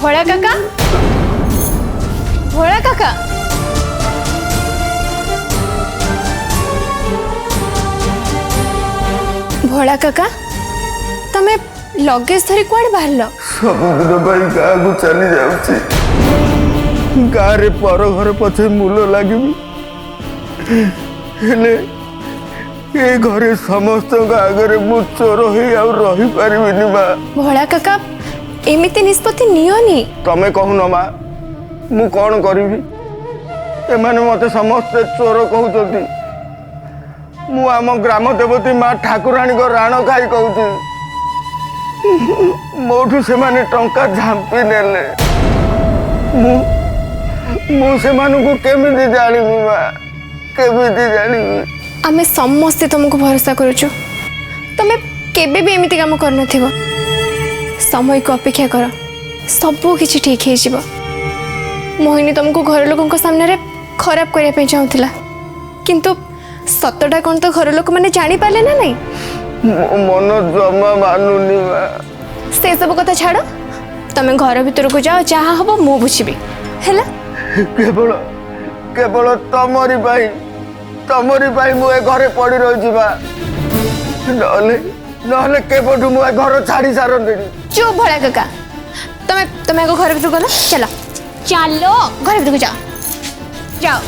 भोला काका, भोला काका, भोला काका, तमे लगेज धरी कुआडे बाहरलो? सबुदिन भाई गाँ को चली जाऊँ गाँव रे पर घर पछे मूल लगे ये घरे समस्त आगे मु चोर हो रही पारि माँ। भोला काका एमिति निष्पत्ति नियोनी। तमे कहून माँ मु कौन करी एमाने मते समस्ते चोर कहते मु आम ग्राम देवती माँ ठाकुराणी को राण खाई कहती मोठू से माने टंका झांपी नेले मु से मानु को केमिति जानिबी माँ केमिति जानिबी। आमे समस्ते तुमको भरोसा करूछु तमे केबे भी एमिति काम कर नथिबो समय को अपेक्षा कर सब किछि ठीक हे जिवो। मोहिनी तुमको घर लोगों को सामने रे खराब करिया पे चाहुथिला किंतु सतटा कोन तो घर लोक माने जानि पाले ना नहीं। मन जमा मानुनी माँ। से सब कथा छाड़ो तमे घर भीतर को जाओ जहाँ हबो मु बुझिबी हैला। केवल केवल तमरी भाई मु घरे पड़ी रही नहले केवटू मु घर छाड़ी सारंती। चुप भोला काका तमे तमे घर भीतर गलो चलो चलो घर भीतर को जाओ जाओ।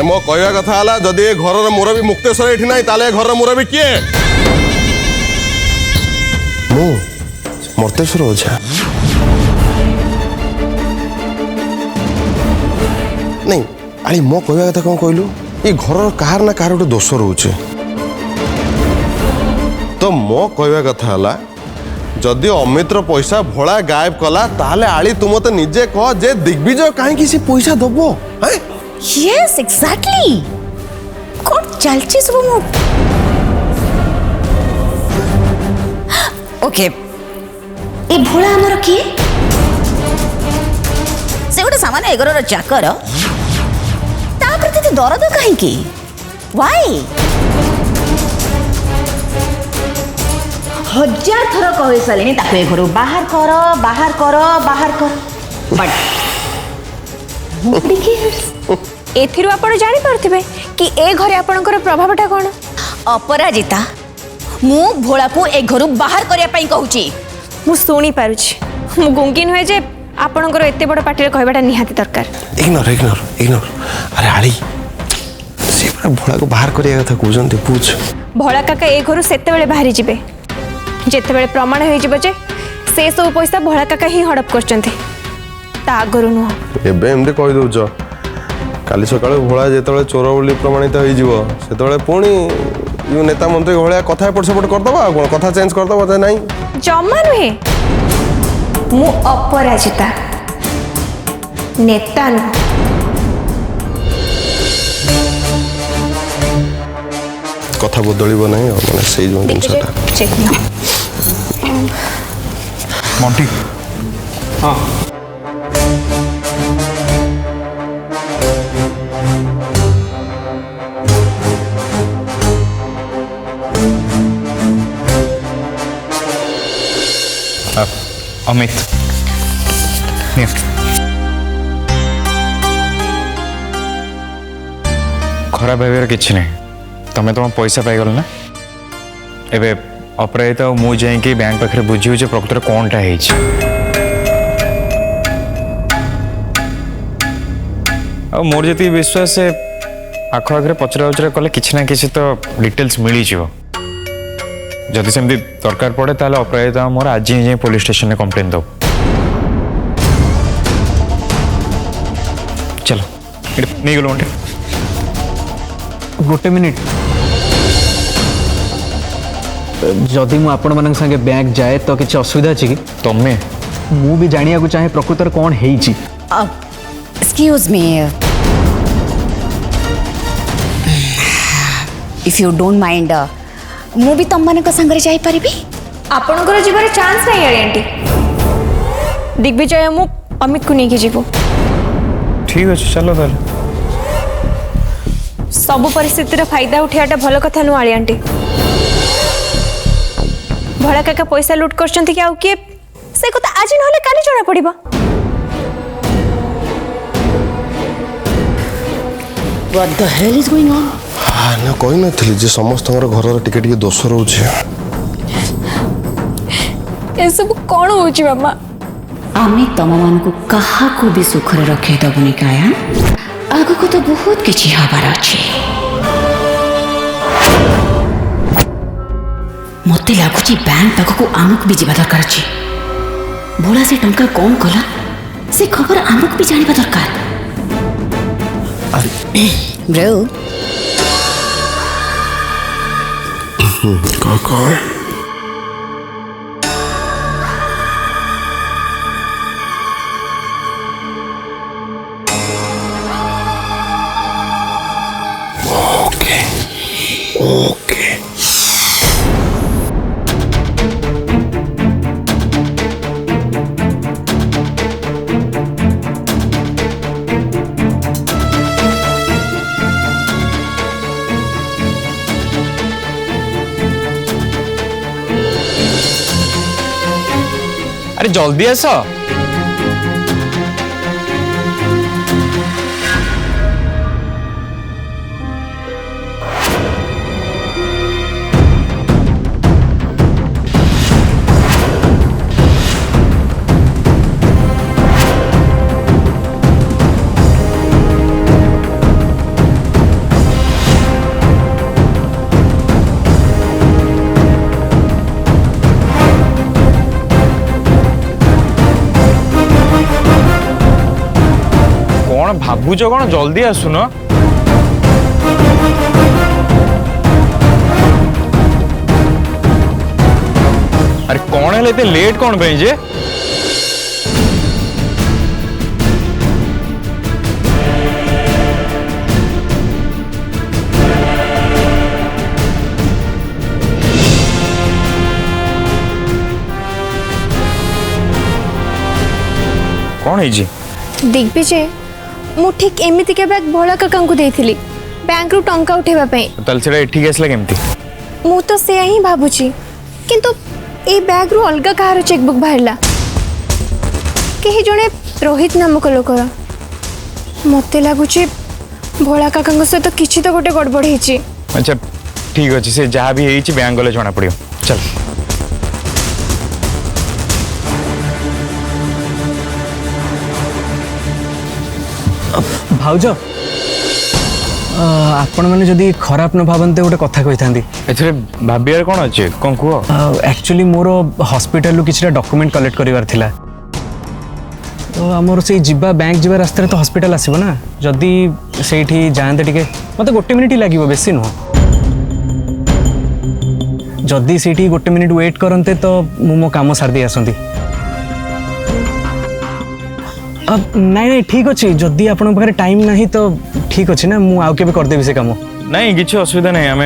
मो कहवा कथा है जदि घर मुरबी मुक्तेश्वर ये ना ताले घर मुरबी किए मु मुक्तेश्वर ओझा नहीं अरे मो कहवा कथा कौन कहलु ये घर कहार ना कहार गोटे दोष रोचे तो मो कहवा कथा है जदि अमित्र पैसा भोला गायब कला ताले आली तुम तो निजे कह जे दिग्विजय कहीं से पैसा दबो हैं। Yes, exactly. कौन चलची सब मु? Okay. ए भोला हमर की? से गोटे सामान्य एगरर चाकर ता प्रति तो दरद काहे की? Why? हजार थर कहे सालेनी ताके घर बाहर कर बट एथिरु आपण जानि परथिबे कि ए घरे आपणकर प्रभावटा कोन। अपराजिता मु भोला को ए घरु बाहर करिया पई कहूची मु सुनी पारुछि मु गुंगिन होय जे आपणकर एते बड़ पार्टी रे कहबाटा निहाती दरकार। इग्नोर अरे आली से भोला को बाहर करिया कथा कहउजंती पूछ। भोला काका ए घरु सेते बेले बाहरी जिबे जेते बेले प्रमाण होई जिवो जे से सब पैसा भोला काका ही हड़प करचंती ता आगरु नु एबे एमदे कहि दउछ काली सकाळे भोला जेतळे चोर बोली प्रमाणित होई जिवो सेतळे पुणी यू नेता मंत्री भोला कथा एपट सेपट कर दबा कोन कथा चेंज कर दबा ते नाही जम्मा नुहे मु अपराजिता नेता नु कथा बदलिबो नाही माने सेई जो जिंसटा चेक मोंटी हाँ अमित खराब भाव कि तुम तुम पैसा पाइगल ना एबे अपराजित मु जाइए बैंक पाखे बुझे प्रकृत कौनटा मोर जी विश्वास से आखपाखे पचरा उचरा कले कि ना कि तो डिटेल्स मिल जदि सेमती दरकार पड़े ताले अपराजित मोर आज ही जाए पुलिस स्टेशन में कंप्लेन दो। चलो नहीं गलो गोटे मिनिट जदि मु आपण मान संगे बैंक जाए तो किसी असुविधा अछि कि तमें मु भी जानिया को चाहे प्रकृतर कौन हेइछि। Excuse me if you don't mind मु भी तुम मान संगे जाई परिबी आपणकर जीवन चांस नहीं आंटी दिग्विजय मु अमित को लेकिन जीवु ठीक अच्छे चलो ताले सब परिस्थितिर फायदा उठाटा भल कथा नु आली आंटी भड़ा काका पैसा लुट करछंती कि आउ किए से कथा आज नहले काली जणा पड़िबो What the hell is going on? हाँ ना कही नथिली जे समस्त घर टिके टिके दोष रोचे ए सब कोन होची मामा आमे तम मान को कहा को भी सुखरे रखे दबुनी काया आगो को तो बहुत किछि हबार अछि मते लागुची बैंक तक को आमुक भी जीवा दरकार अछि भोला से टंका कौन कला से खबर आमुक भी जानिबा दरकार ब्रो काका ओके अरे जल्दी आस कौन भावुच कौन जल्दी आसुन अरे कौन है लेते लेट कौन पे जे कौन है जी दिग्विजय मु ठीक एमिति के बैग भोला काका को देइथिली बैंक रु टंका उठेबा पई ताल सेटा एठी आसला केमती मु तो से ही भाबुची किंतु ए बैग रु अलगा कहार चेकबुक बाहरला केही जणे रोहित नामक लोकर मते लागुची भोला काका सहित किछि तो गोटे गड़बड़ हेची अच्छा ठीक अच्छे से जहाँ भी है बैंक गले जना पड़ो चल भाउज आपण मैंने जदि खराब न भावते गोटे कथा कही था एथरे भाबियार कौन अच्छे कौन कह एक्चुअली मोर हॉस्पिटल किसी डॉक्यूमेंट कलेक्ट करिवार थिला तो आमर से जीवा बैंक जीवा रास्ते तो हॉस्पिटल आसीबो ना जदि सेठी जाते टिके मते गोटे मिनिट ही लागिबो बेसी नुह जदि सेठी गोटे मिनिट वेट करते तो मु मो काम सार दी आसंती अब नहीं नहीं ठीक अच्छे जदि आपण पाखे टाइम नहीं तो ठीक अच्छे ना मु आउ केबे कर देबी से काम नहीं किसी असुविधा नहीं आम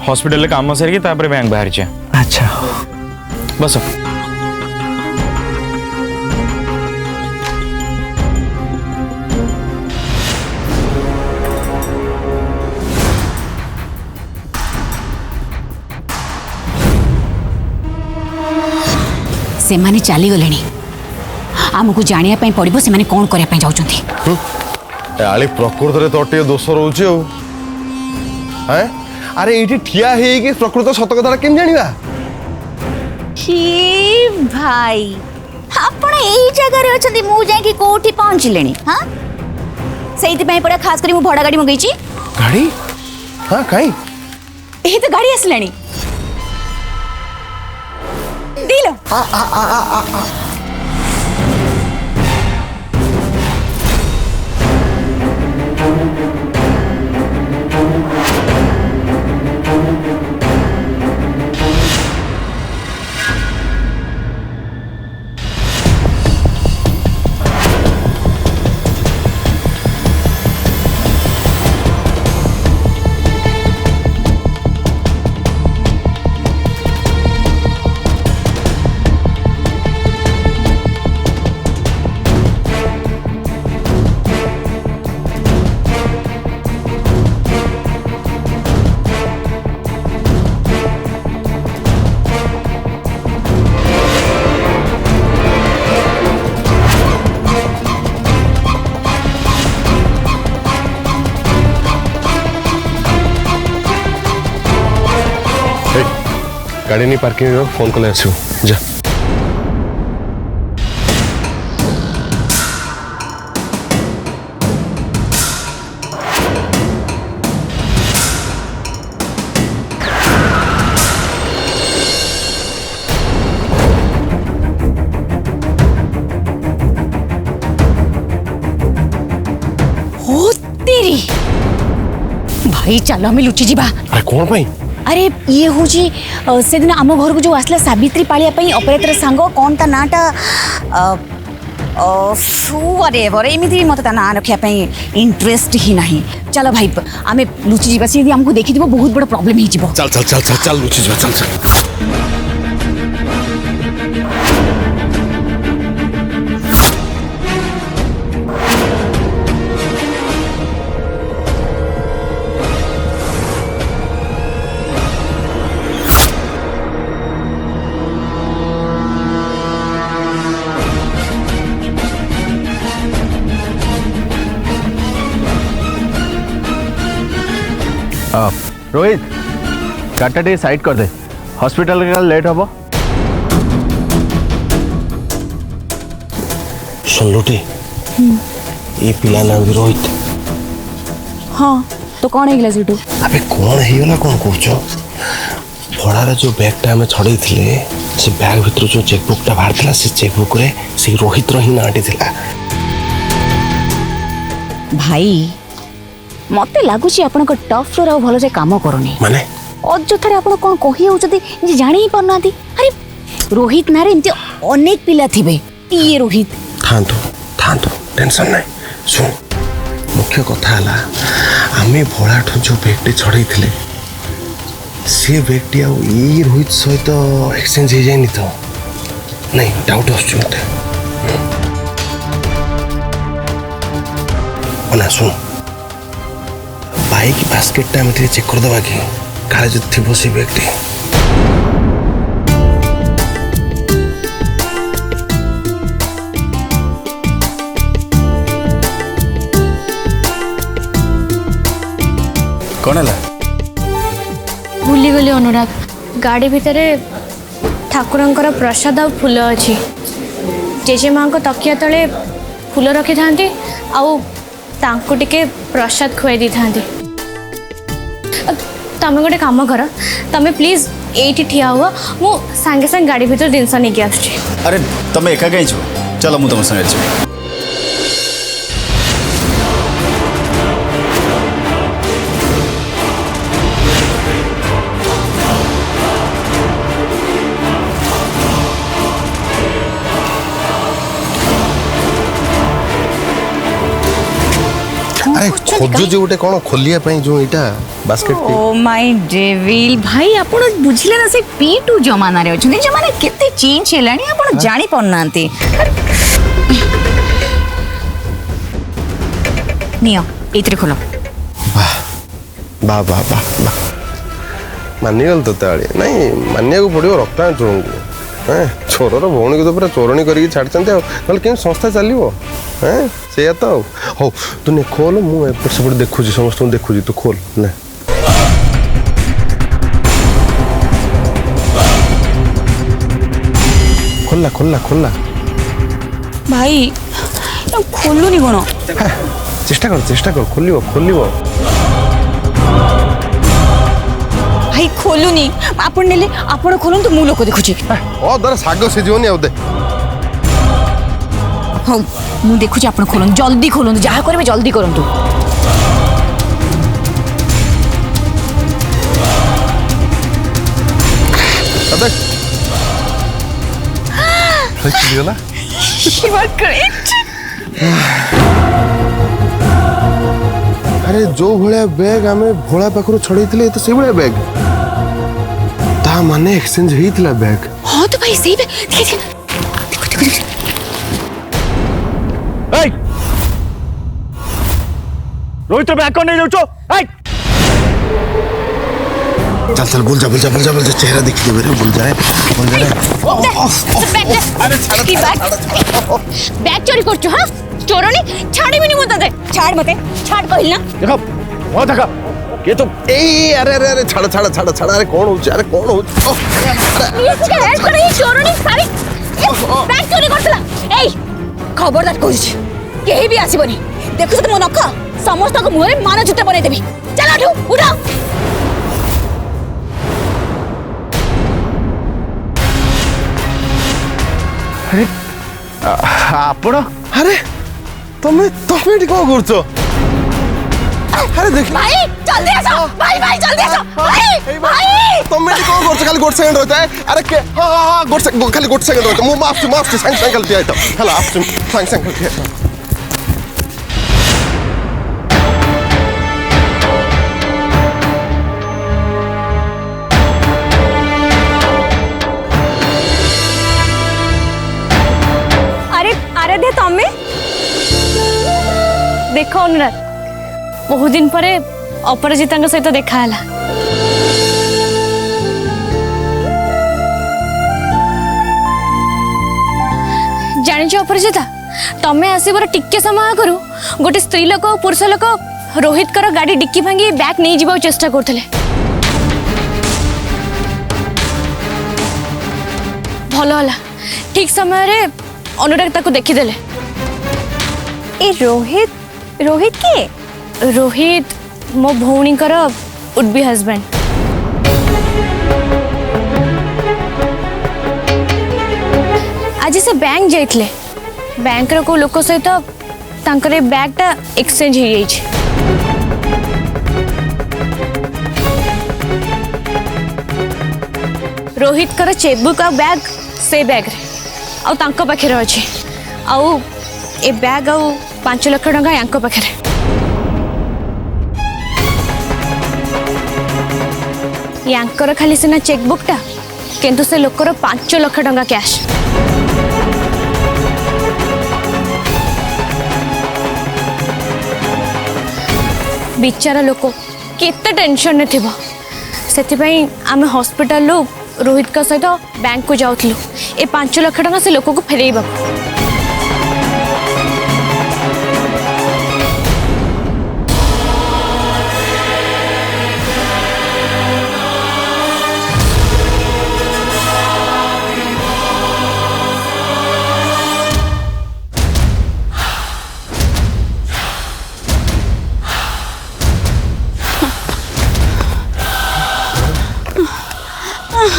हॉस्पिटल काम सारिकी बैंक बाहर अच्छा बस से माने चली गले आमको जानिया पड़ो से कौन करने जाऊँ आली प्रकृत रे तो टे दोष रोचे हैं अरे ये ठिया है प्रकृत सत कथा केम जानिबा भाई आपण एई जगह रे अछंती मु जाई कि कोठी पहुंचलेनी हां सेति पई पड़ा खास करी मु भड़ा गाड़ी मंगैची गाड़ी हां काई एही तो गाड़ी आसलेनी दिलो गाड़ी नहीं पार्किंग रख फोन कले आसू जा हो तेरी भाई चल हमें लुचि जीवा अरे कौन पाई अरे ये हूँ से दिन आम घर को जो आसला सावित्री पालिया ऑपरेटर सांग कौन ता नाटा अरे एमती मत ना रखा इंटरेस्ट ही नहीं चलो भाई आम लुचि जीवा सी हमको देखी बहुत बड़ा प्रॉब्लम हो चल चल चल चल चल लुचि जा चल चल रोहित गाड़ीटा टे साइड कर दे हॉस्पिटल के लेट हम सुन लुटी ये पिला ना भी रोहित हाँ तो कौन है सीटू अबे कौन है कौन कौच भड़ार जो बैगटा आम छड़े से बैग भर जो चेकबुकटा बाहर से चेकबुक रे से रोहित ही नाटी थिला भाई मते लागुची आपण को टॉप फ्लोर आ भलो से काम करनी माने अजथारे आपण कोन कहि होउछती जे जानि ही परनाती अरे रोहित नारे इनते अनेक पिला थिबे ये रोहित थांतो टेंशन नहीं सुन मुख्य कथा हला आमे भड़ाठ जो बैगटी छड़े से बैगटी आ रोहित सहित एक्सचेंज हो जाए तो नहीं डाउट आसुचे मत सुन बाइक बास्केट टाइम चेक कर दबा कि काले जो थी से बैगटी कौन है भूली गली अनुराग गाड़ी भितर ठाकुरंकर प्रसाद आ फूल अच्छी जेजेमा तकिया तले फूल रखी था तांको टिके प्रसाद खुआई दी था तमें गोटे काम कर तमें प्लीज एटी ठिया हुआ मु सांगे सांगे गाड़ी भीतर जिनस नहीं आसुची अरे तुम एका कहीं छो चलो मु तुम संगे छी अरे खोजु जो गोटे कौन खोलिया पई जो इटा बास्केट ओ माय डेविल भाई आपण बुझले ना से P2 जमाना रे अछन जमाना केते चेंज हेलानी आपण जानि पन्नांती नियो इतरे खोलो वाह वाह वाह वाह वाह मानिगल तो ताली नहीं मानिया को पड़ियो रक्ता चोरंगु हैं चोरर भौणी को तो पूरा चोरणी करके छाड़चंते नल के संस्था चलिवो हैं से तो हो तूने खोल मु एपट सेपट देखुजी समस्त देखुजी तू खोल ना खोलला खोलला खोलला भाई खोलुनी कोन चेष्टा कर खोलिवो खोलिवो भाई खोलुनी आपण नेले आपण खोलुन तो मु लोक देखुची ओ दर साग से जीवनी आउदे हो मु देखुची आपण खोलुन जल्दी खोलुन जहा करबे जल्दी करंतु अबे सही गला यू आर ग्रेट अरे जो भलिया बैग आमे भोला पाखरु छड़ैथिले तो से भलिया बैग ता माने एक्सचेंज हेइतला बैग हां तो भाई सही देखो ए रोहित बैग कौन नहीं जाउछो ए चल चल बोल जा चेहरा देख ले मेरे बोल जाए बैग चोरी करछु हां चोरनी छाड़ी भी नहीं मत दे छाड़ मते छाड़ कहिल ना देखो वो देखो ये तो ए अरे अरे अरे छाड़ छाड़ छाड़ छाड़ अरे कौन होची अरे कौन होची खबरदार कौच केही भी आसबनी देखु तो मो नख समस्त को मुहरे मान जुटा बनै देबी चल उठा अरे आपण अरे तुम्हें तुम्हें एठी कौन करछो अरे देख भाई जल्दी आसो भाई भाई जल्दी आसो भाई भाई तुम्हें एठी कौन करछो खाली गोट सेकंड होता है अरे के हां गोट सेकंड खाली गोट सेकंड होता है माफ संग संग खाली आइतो हला आप संग संग खाली आइतो आराध्या तमे देख अनुराग बहुत दिन पर अपराजिता सहित देखा है जानी अपराजिता तमें आसवर टिके समय आगु गोटे स्त्री लोक पुरुष लोक रोहित कर गाड़ी डिक्की भांगी बैग नहीं जावा चेष्टा करते भल है ठीक समय अनुराग ताको देखीदेले ए रोहित रोहित के रोहित मो भौणी वुड बी हस्बैंड आज से बैंक जाइए बैंक रो को लोक सहित तांकर बैग टा एक्सचेंज हो जाइए रोहित कर चेकबुक आ बैग से बैग रे आउ तांको पाखे अच्छे आउ ए बैग आउ 5 लाख टंका यांको पाखे यांकर खाली सिना चेकबुक टा किंतु से लोकर 5 लाख टंका कैश बिचारा लोक केते टेंशन ने थिबो सेति आम हॉस्पिटल रोहित का सहित बैंक को जाऊँ ए 5 लाख टंका से लोक को फेरइबा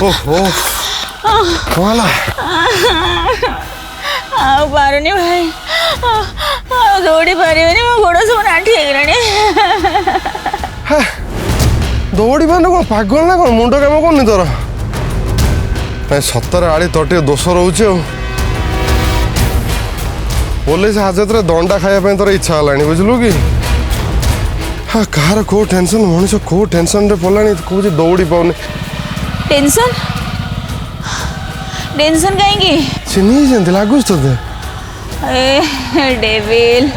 ओहो वाला आ पारुनी भाई दौड़ी पारिबनी मो गोड़ सब नाठी हेगलानी दौड़ी पाने कौन पागल ना कौन मुंड काम करनी तोर नहीं सतर आड़ी तोटे दोष रोचे पुलिस हाजत रे दंडा खाया तोर इच्छा है बुझलु कि हाँ कहार कौ टेंशन मनीष कौ टेंशन रे पड़ा कौन दौड़ी पाऊनी टेंशन टेंशन कहीं चिन्ह लगुच तो ए डेविल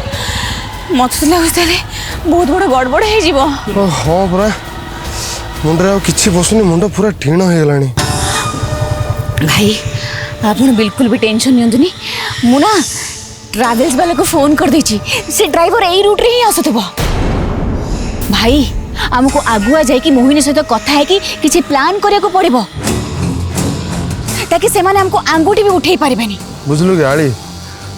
मत तो लगुच बहुत बड़ गड़बड़ हो हाँ पूरा मुंडे कि बसुनी मुंड पूरा टीण हो गलानी भाई आप बिल्कुल भी टेंशन नहीं मु ना ट्रावेल्स वाले को फोन कर देची से ड्राइवर यही रूट रे ही आसुथबो भाई आमको आगुआ जाइए मोहिनी सहित कथा है कि किसी प्लान करने को पड़ो ताकि से माने हमको आंगुठी भी उठे पारिबेनी बुझलु कि आड़ी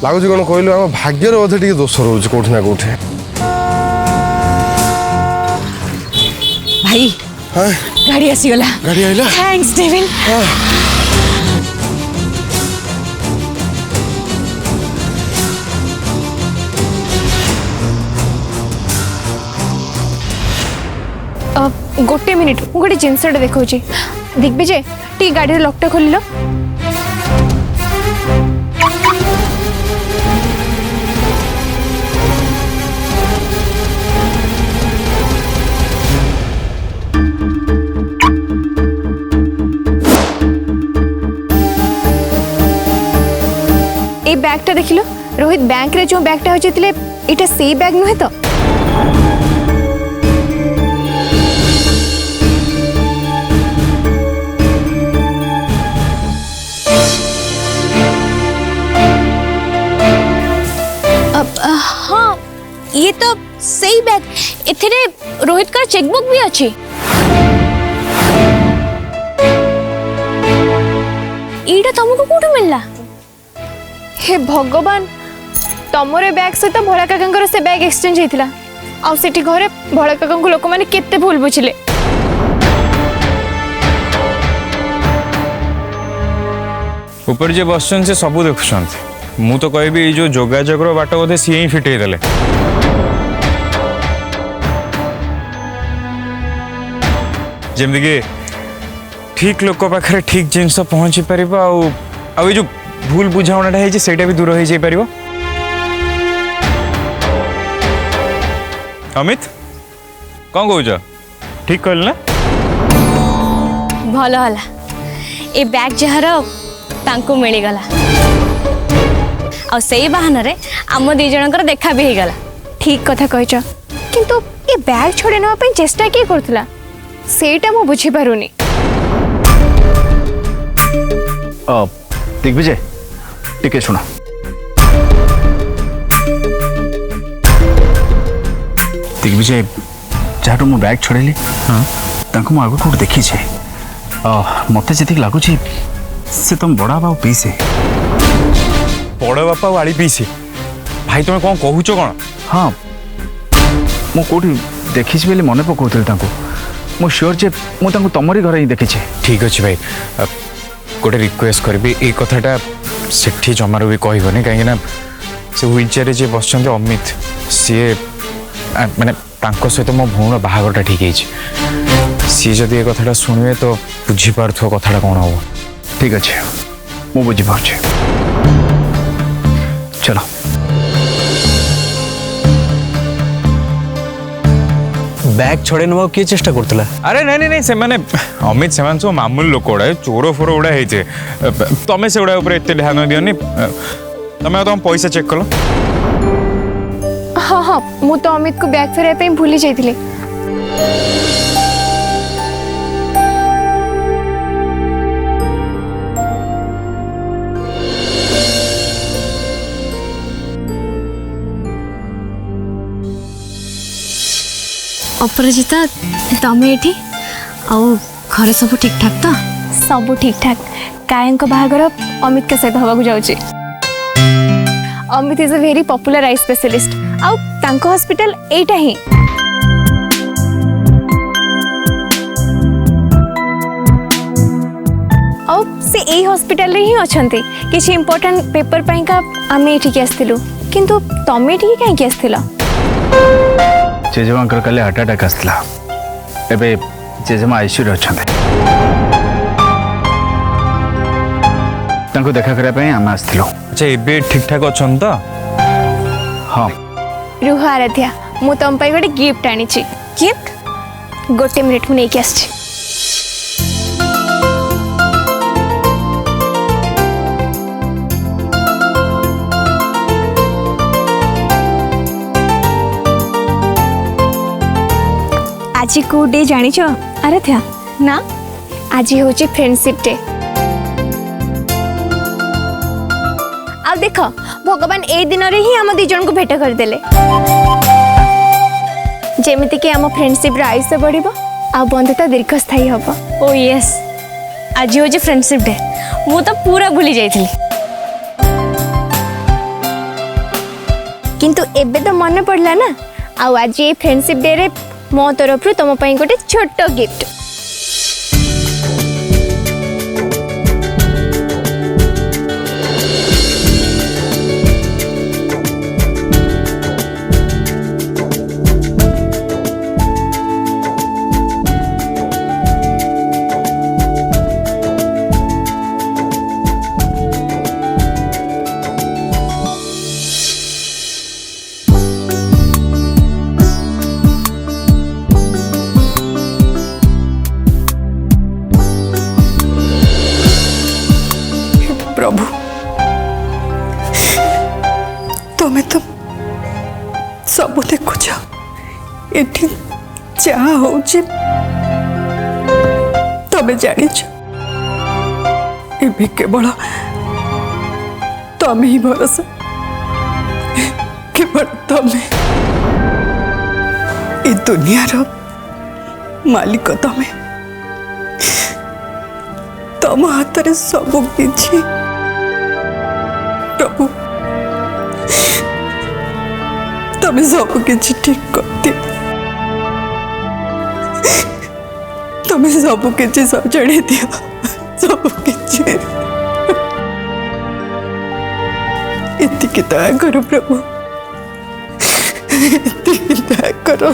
लगुच कौन कहलु आम भाग्यर बोधे टी दोष रोचे कौटी ना कौटी भाई हाँ गाड़ी आसीगला गाड़ी आइला थैंक्स डेविल गोटे मिनिट मु गोटे जिनसटा देखा दिग्विजय टी गाड़ी लकटा खोल ए बैगटा देख लो रोहित बैंक रे जो बैगटा हो जाते एटा से बैग नुहे तो हाँ ये तो सही बैग एथिरे रोहित का चेकबुक भी अच्छी। एटा तुमको कोठु मिलला? हे भगवान, तमरे बैग सहित भोला काका से बैग एक्सचेंज होता आउ सेठी घरे भोला काका लोक मैंने केते भूल बुझिले। ऊपर जे बसन से सब देखुं मु तो कहबी जो जोगाजोगर बाट बोधे सी ही फिटे देले। जमती कि ठीक लोक पाखे ठीक जिनस पहुँची पार आ जो भूल बुझाणा है भी दूर हो जाई पारिबो। अमित कौन कह ठीक कहल ना? भल हला ए बैग जहार तांको मिलगला आ से बहाना रे आम दी जनकर देखा भी होगला। ठीक कथा कहच, किंतु ये बैग छोड़े ना पे चेष्टा किए करथला सेटा मु बुझी पारुनी। दिग्विजय टिके सुना, दिग्विजय जहाँ मु बैग छड़ेली तांको मु आगु कोड देखी छे। मते जति लागुची से तुम बड़ा बाबू पीसे। बड़ बापा वाली पीसे? भाई तुम कौन कहूच कौन? हाँ मु कोठी देखी बोली मन पकाउଥିଲି तांको। मु श्योर जे मु तांको तमरी घर ही देखी छे। ठीक अच्छे भाई, गोटे रिक्वेस्ट करी ये कथाटा सेठी जमारू भी कहबनी कहीं से व्हील चेयर जे बस अमित सी माने तांको सहित मो भौण बाहागरटा ठीक है सी जदि ये कथाटा शुणे तो बुझीपार कथाटा कौन हम। ठीक अच्छे मु बुझीपार चलो। बैग छड़े नवा किए चेष्टा करतला? अरे नहीं नहीं नहीं से माने अमित से सब मामूल लोक गुड़ा चोर फोर गुड़ा होते तमें से गुड़ा एत ध्यान दियोनी। तुम तुम पैसा चेक कल? हाँ हाँ मु तो अमित को बैग फेरवा भूली जाइथिली। अपराजिता तमें एठी आउ घर सब ठीक ठाक तो? सब ठीक ठाक। कायन को बाहागर अमित के सहित हवा जाउची। Amit is a very popular eye specialist आउ तांको हॉस्पिटल एटा ही। आउ से एई हॉस्पिटल रे ही अछंती किछि इंपोर्टेंट पेपर पाइका आमे एठी के आस्तिलु, किंतु तमे एठी काहे के आस्तिला? जेजेमा कल हार्ट अटैक आसला, एबे जेजेमा आईसीयू अच्छा देखा करने आम आसलु। अच्छा एबे ठीक ठाक अच्छा तो? हाँ रुह आराध्या मु तुम गोटे गिफ्ट आनी। गिफ्ट गोटे मिनिट में नहीं आसी। आज को डे जानी छो आराध्या? ना आज हूँ फ्रेंडशिप डे। आ देख भगवान ए दिन रे ही आम दी जन को भेट करदेले जेमिति कि आम फ्रेंडशिप आयुष बढ़िबो आ बंधुता दीर्घस्थायी हबो। ओ यस आज हूँ फ्रेंडशिप डे, मु तो पूरा भूली जाइथिली। किंतु एबे तो मन पड़ला ना। आ आज ये फ्रेंडशिप डे रे मो तरफ तुम गोटे छोट गिफ्ट। प्रभु तुम्हें तो सब देखुच एठी जहा होचे तमें जानिछ एबे केवल तमें ही भरोसा केवल तमें। ए दुनियार मालिक तमें तम हाथ में सब किछि प्रभु तमें सब किछि ठीक करते तमें सब किछि सजाड़ी दियो सब किछि एतिकी दया करो प्रभु एतिकी दया करो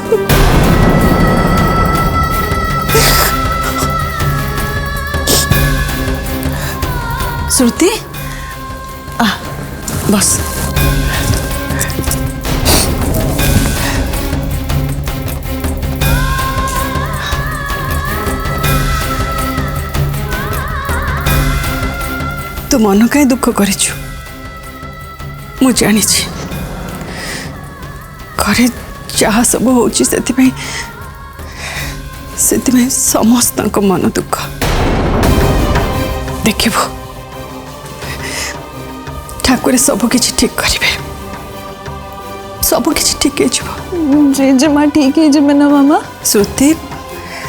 श्रुति बस तू मन कहीं दुख करिछु मु जानी घरे जहाँ सब होची से समस्त मन दुख देखिबो ठाकुर सब किछि ठीक करिवे सब किछि ठीक है जेजेमा ठीक है जमे ना मामा श्रुति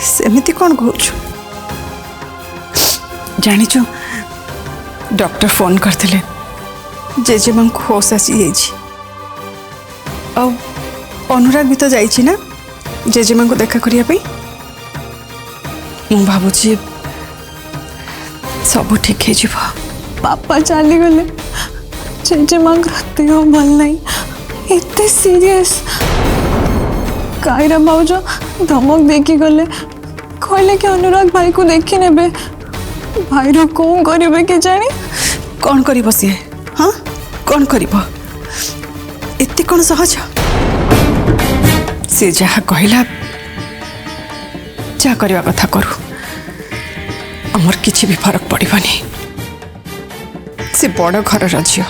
सेमिति कौन कहूछु जानिछु डॉक्टर फोन करथिले जेजेमा को होश आसी जाइछि आ अनुराग भी तो जाइछि ना जेजेमा को देखा करिया पई मु भाबुछि सब ठीक है जीव पापा चली गले जेजेमा देह भल नहीं एते सीरियस कायरा भाउज धमक देकी गले कहले कि अनुराग भाई को देखी नेबे भाई रो कौन करिवे के जानी कौन करिब सी हाँ कौन करिब एते कौन सहज से जहाँ कहला जा करवा कथा करू अमर किछि भी फरक पड़िबनी से बड़ घर झियो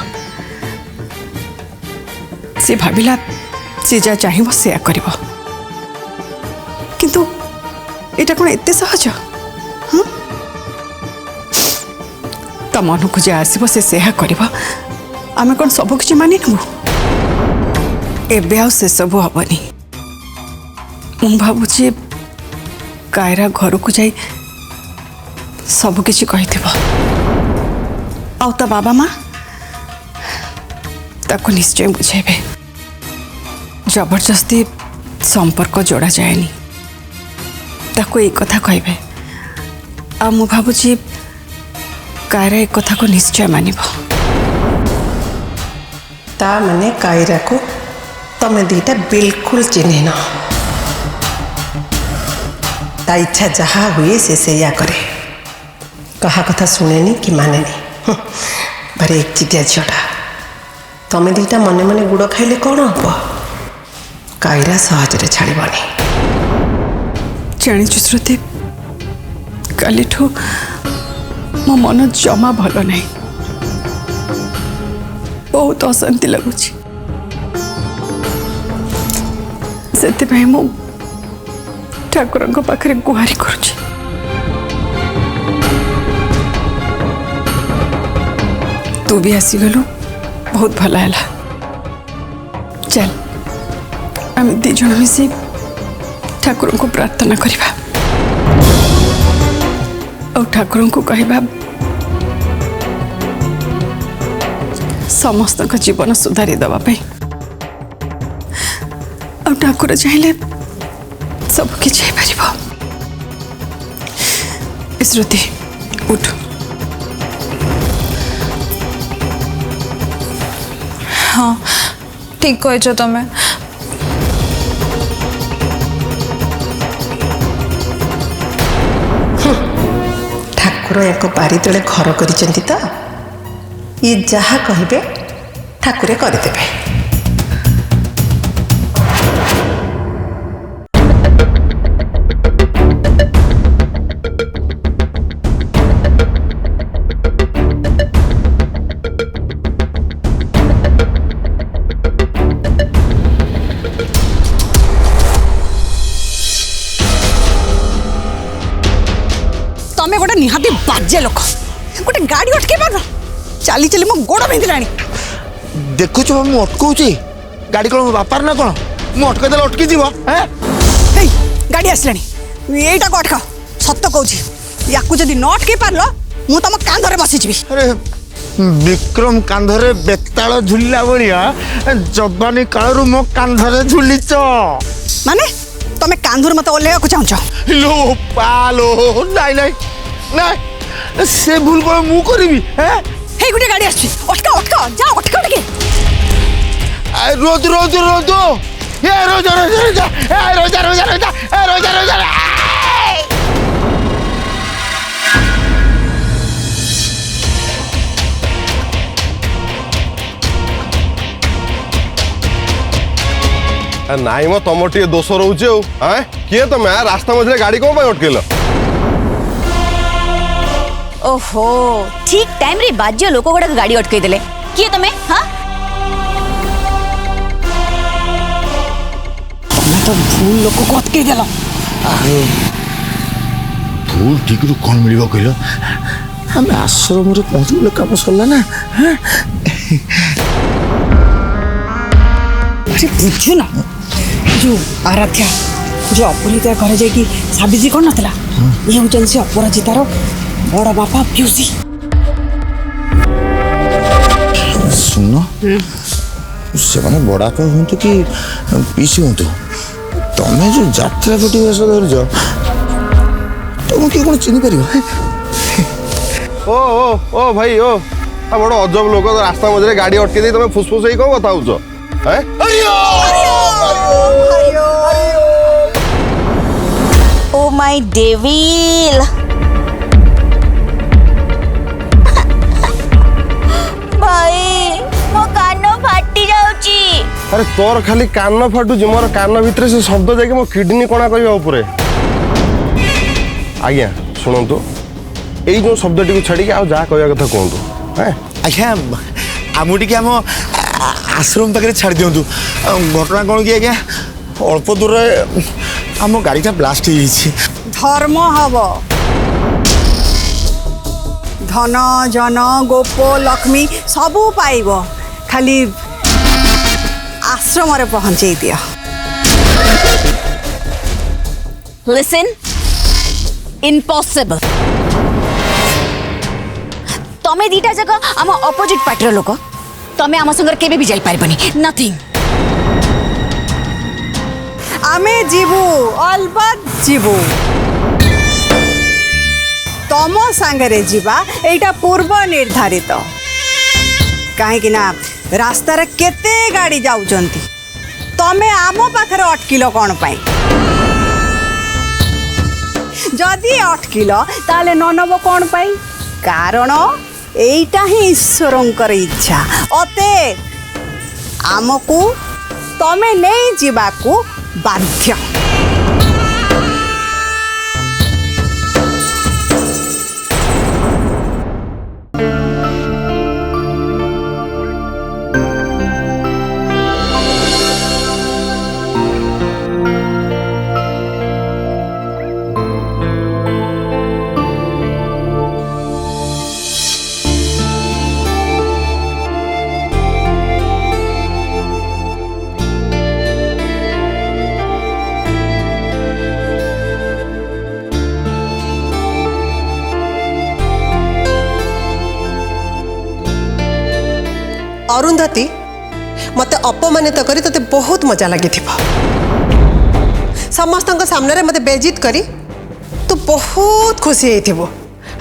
से भाविला से जा चाहिए से करिब किंतु एटा कौन एते सहज हाँ तो मन को जा आसब से आम कौन सब किसी मानि नबू एबे आ से सब हेनी मु भावुची कायरा घर को जाई सब किसी कही ता बाबा माँ ताको निश्चय बुझेबे जबरदस्ती संपर्क जोड़ा जाएनी ताको एक कथा कहबे आ मु भावुची कायरा एक कथा को निश्चय मानिब ता माने कायरा को तमें दीटा बिल्कुल चिन्ह न ता इच्छा जहाँ हुए से या करे कहा कथा सुनेनी कि मानेनी भारी एक चिटिया झीटा तमें दीटा मने मने गुड़ खाइले कौन हम कायरा सहजरे छाड़बनी जानिछु श्रुति काली ठू मो मन जमा भल नहीं बहुत अशांति लगुच से मु ठाकुर पाखे गुहारी करुची तू भी आसीगलु बहुत भल है चल आम दी जन मिसी ठाकुर को प्रार्थना करवा और ठाकुर को कहवा समस्त जीवन सुधारी दवाई और ठाकुर चाहिए सब किसी श्रुति उठ हाँ ठीक कह तमें ठाकुर एक बारी तले घर कर ये जहाँ कहे ठाकुरे करदेवे तमें गोटे निहाती बाजे लोक गोटे गाड़ी अटके पार चली चली मो गोड़ बिंधिलानी देखुच मु अटकाऊँ गाड़ी कौन बापार ना कौन मु अटकईदेले अटकी जीव हैं हेई गाड़ी आसलानी एटा को अटकाओ सत्य कहूँ या जदि न अटकई पार मु तुम कांधरे बसीजी। अरे विक्रम कांधरे बेताल झुलिला भाया जवानी कालू मो कांधरे झुलिच माने तमे कांधर मत ओल्ले को चाहछ लो पालो नाई नाई नाई से भूल को मु करबी हैं हे गुटे गाड़ी आछि अटका अटका जा अटका लगे रोज रोज रोज ये रोज रोज रोज रोज रोज रोज रोज रोज नाई मो तुम टे दोष रोचे किए तुम रास्ता मझे गाड़ी कौन अटकेल ओहो ठीक टाइम रे बाज्य लोक गुड़ा गाड़ी अटकई देले किए तमे हां मैं तो भूल लोक को अटकई देला भूल ठीक रू कौन मिलिबो कहलो हम आश्रम रे पहुंचले काम सरला ना अरे बुझु ना जो आराध्या जो अपराजिता घर जाकि साबिजी कर नथला ये होचन से अपराजितार बड़ा बापा प्यूसी सुन से माने बड़ा का हुंतु कि पीसी हुंतु तमे जो यात्रा गोटी वेश धरज तुम कि कोन चिनि परियो ओ ओ ओ भाई ओ बड़ अजब लोक रास्ता मझे गाड़ी अटके दे तुम फुसफुस कौन कथा हो ओ माय डेविल भाई मो कान फाटी जाउची। अरे तोर खाली कान फाटुची मोर कान भितर से शब्द जाके मो किडनी कणा कहवा ऊपर आज्ञा शुणु यही जो शब्द टी छाड़ी आ जा कहवा कथा कहतु आज्ञा आमु टिके आम आश्रम पाखे छाड़ दिंतु घटना कौन कि आज्ञा अल्प दूर आम गाड़ीटा ब्लास्ट हो धर्म हब धन जन गोप लक्ष्मी सबू पाइब खाली आश्रम रे पहुंचे दिया। लिसन इम्पॉसिबल तमे दीटा जगह आम अपोजिट पार्टी लोक तमे आम संगर केबे भी जाई पारबनी नथिंग आमे जीवु अलबत जीवु तम सांगरे जीवा एटा पूर्व निर्धारित कहीं ना रास्तार केते गाड़ी जाउचंती तमे आम पाखरे अटकिल कौन पाई जदि अटकिल ताले न नब कौन पाई कारण एटा ही ईश्वरंकर इच्छा अते आमको तमे नहीं जीवाकू बाध्य। अरुंधति मत अपमानित करी तते बहुत मजा लगी समस्त सामने मत बेजित करी तू बहुत खुशी हो।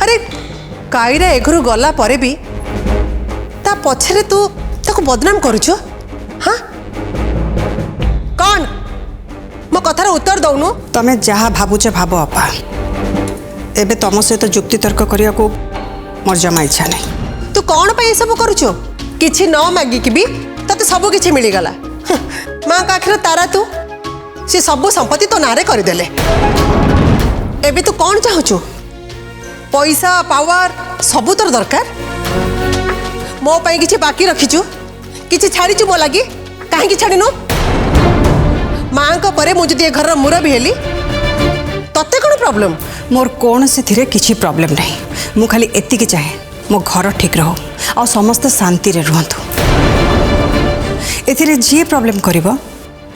अरे काईरा एघरू गला परे भी ता पछरे तू ताको बदनाम करूछु हाँ कौन मो कथार उत्तर दौनु तमे जहाँ भावुच भाव अपा एबे तम सहित जुक्ति तर्क करिया को मोर जमा इच्छा नहीं। तू कौन पे ये सब करूछु किछि न मागिक भी तते सब किछि मिली गला माँ का आखिर तारा तू से सब संपत्ति तो नारे कर देले एबे तू कौन चाहूचु पैसा पावर सब तोर दरकार मो पाई किछि बाकी रखिचु किछि छाड़ीचु मो लगी काहे छाड़ीनु माँ को परे मु जदि घर मुरबी हेली तते कौन प्रॉब्लम मोर कौन से थिरे किछि प्रॉब्लम नहीं मु खाली एतिके चाहे मो घर ठीक रहो और समस्त शांति रे रुहंतु एथिरे जे प्रॉब्लम करिवो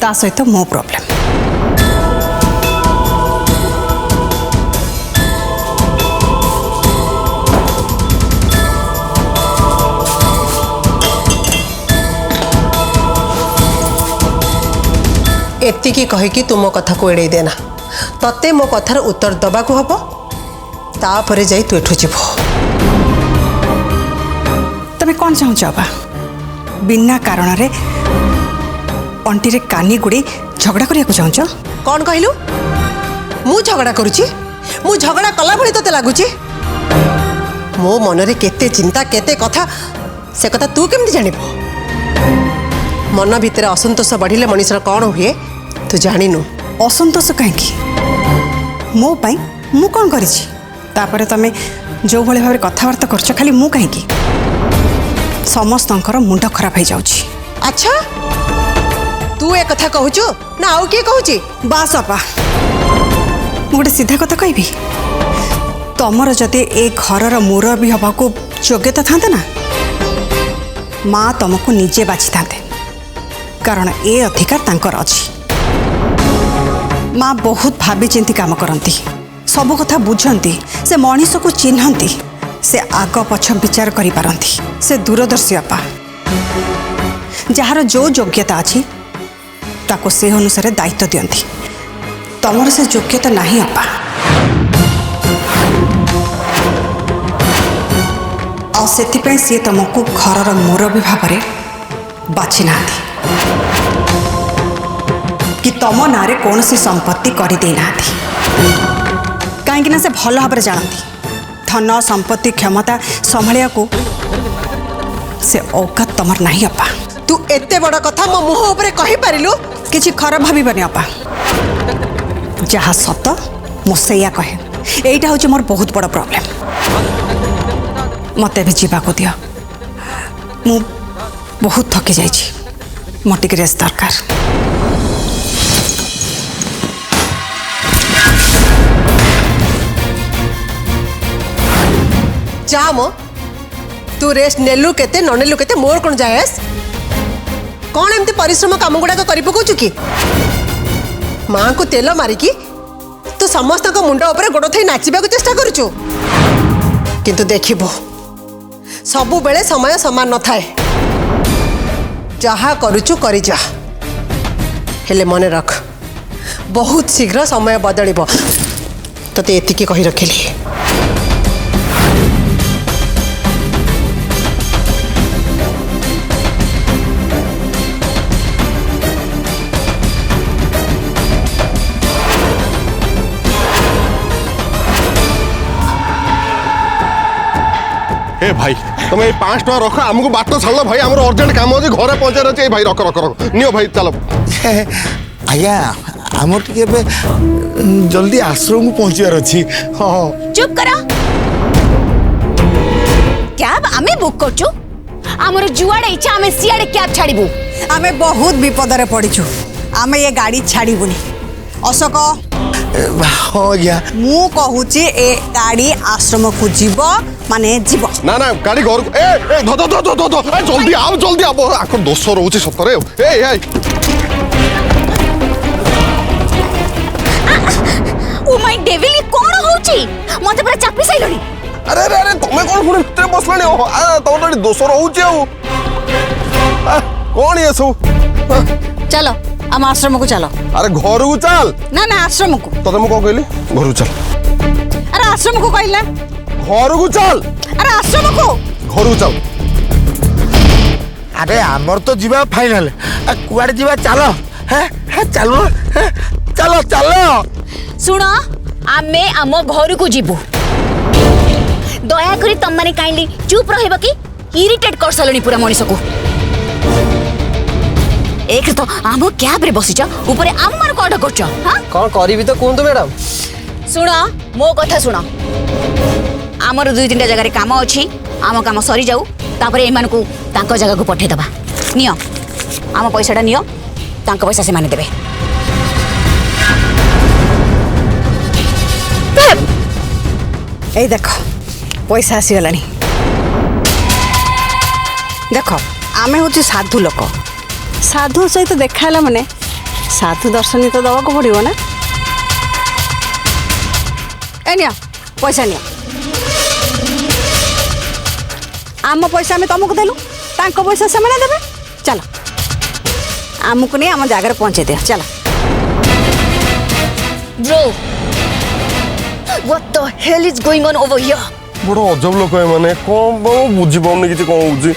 ता सहित मो प्रॉब्लम एतिकी कहीकि तू मो कथा को एड़े देना तते मो कथार उत्तर दबाक हम तापर जाई तू एठू जीव तमे कौन चाहूच बाबा बिना कारण रे अंटी रे कानी गुड़ी झगड़ा करिया को चाहूच कौन कहलु मु झगड़ा करुची मु झगड़ा कला भली तते लागुची मो मनरे केते चिंता केते कथा से कथा तू केमती जानिबो मन भितर असंतोष बढ़िले मनीषर कौन हुए तू जानिनु असंतोष कहीं मो पाई मु कौन करिछि तापरे तमे जो भले भाव कथबार्ता करछ खाली मु कहीं समस्तंकर मुंड खराब हो जाउछि अच्छा तू ए कथा कहूचु ना आउ किए कहूची बास अपा गोटे सीधा कथा कहबी तमर जदि ए घरर मुरबी हवा को योग्यता था ना माँ तुमको निजे बाछि था कारण ए अधिकार तांकर अछि माँ बहुत भावी चिंती काम करती सब कथा बुझंती से मनीष को चिन्हती से आग पछ विचार करि पारंती से दूरदर्शी अपा जार जो योग्यता अछि ताको से अनुसार दायित्व दियंती तमर से योग्यता नहीं अपा आ से सी तुमको घरर मुरबी भाव में बाछि ना कि तुम ना कौन सी संपत्ति करदे ना कहीं से भल भाव जानती धन संपत्ति क्षमता संभालिया को से औकात तुमर नहीं अपा तू एते बड़ कथा मो मुह ऊपर कहि पारिलु किछि खराब भाबनी अपा जहाँ सत मुसैया कहे एटा हूँ मोर बहुत बड़ प्रॉब्लम मत भी जावाक दियो मु बहुत थकी जाइछि मोर टिके रेस्ट दरकार जा मो तू रेस्ट नेलु केते न नेलु केते मोर कोन जायस कौन एमती परिश्रम काम गुड़ाक कर पकाउछु कि माँ को तेल मारिकी तू समस्त मुंड उपर गोड़ थई नाचिबा को चेष्टा करुछु किंतु देखिबो सबु बेले समय समान न थाए जहा करुछु करि जा हेले मने रख बहुत शीघ्र समय बदलिबो तते एतिकी कहि रखिली ए भाई तुम ये 5 टका रख आमको बाट छाड़ भाई आम अर्जेंट काम अच्छे घरे पहुंचार अच्छे भाई रख रख रख नियो भाई चलो आज्ञा आम टे जल्दी आश्रम को पहुँचार अच्छी हाँ चुप करा कैब आमे बुक करछु हमर जुआड़े इच्छा आमे सियाड़े कैब छाड़ीबू आमे बहुत विपद रे पड़ीछु आमे ये गाड़ी छाड़ीबुनी अशोक हाँ आज्ञा मु कहूची ए गाड़ी आश्रम को जीव माने जीव ना ना गाड़ी घर को ए धो धो धो धो धो जल्दी आओ आखर दोष रोचे सतरे ए ओ माय डेविल कोन होची मते पूरा चापी साइलोनी अरे अरे अरे तुमे कोन पुणे भितर बसलानी तुम तो दोष रोचे कौन ये सब चलो हम आश्रम को चलो अरे घर को चल ना ना आश्रम को तो तुम कौन कहली घर को चल अरे आश्रम को कहला घर को चल अरे आश्रम को घर को चल अरे आमर तो जीवा फाइनल कुआड़े जीवा चलो चलो चलो चलो सुनो आमे आम घर को जीवु दया करी तुम माने काइंडली चुप रहबो कि इरिटेट कर सलनी पूरा मनीष को एक तो आम कैब रे बसिच ऊपर आम मार को ऑर्डर करछ हां कौन करी भी तो कहूँ मैडम सुनो मो कथा सुनो आमर 2-3 जगह काम अच्छी आम काम सरी जाऊ तापर एमान को तांको जगह को पठे दबा नियो आम पैसाटा नियो तांको पैसा से माने देबे ए देखो पैसा आसीगलानी देखो आमे हूँ साधु लोक साधु सहित देखाला माने साधु दर्शन तो दवा को पड़ो ना ए निया पैसा निया आम पैसा आम तुमको देलु तांको पैसा से देवे चलो आमको नहीं आम जगह पहुँचे दिया चलो Bro, what the hell is going on over here? बड़ा अजब लोक है माने कौन बुझी पाऊनी किसी कौन बुझी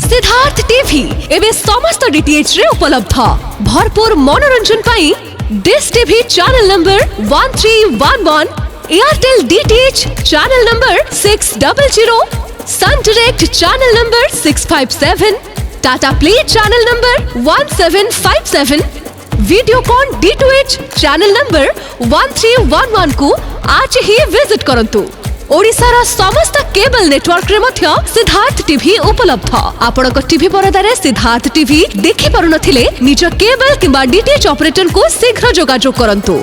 सिद्धार्थ टीवी एवं समस्त डीटीएच रे उपलब्ध भरपूर मनोरंजन पाई Dish TV channel number 1311 Airtel DTH channel number 600 Sun Direct channel number 657 Tata Play channel number 1757 Videocon D2H channel number 1311 को आज ही विजिट करंतु। ओडिशार समस्त केबल नेटवर्क रे मध्य सिद्धार्थ टीवी उपलब्ध। आपणक टीवी परदारे सिद्धार्थ टीवी देखि पारुनथिले निज केबल किंबा डीटीएच ऑपरेटर को शीघ्र जोगाजोग करंतु।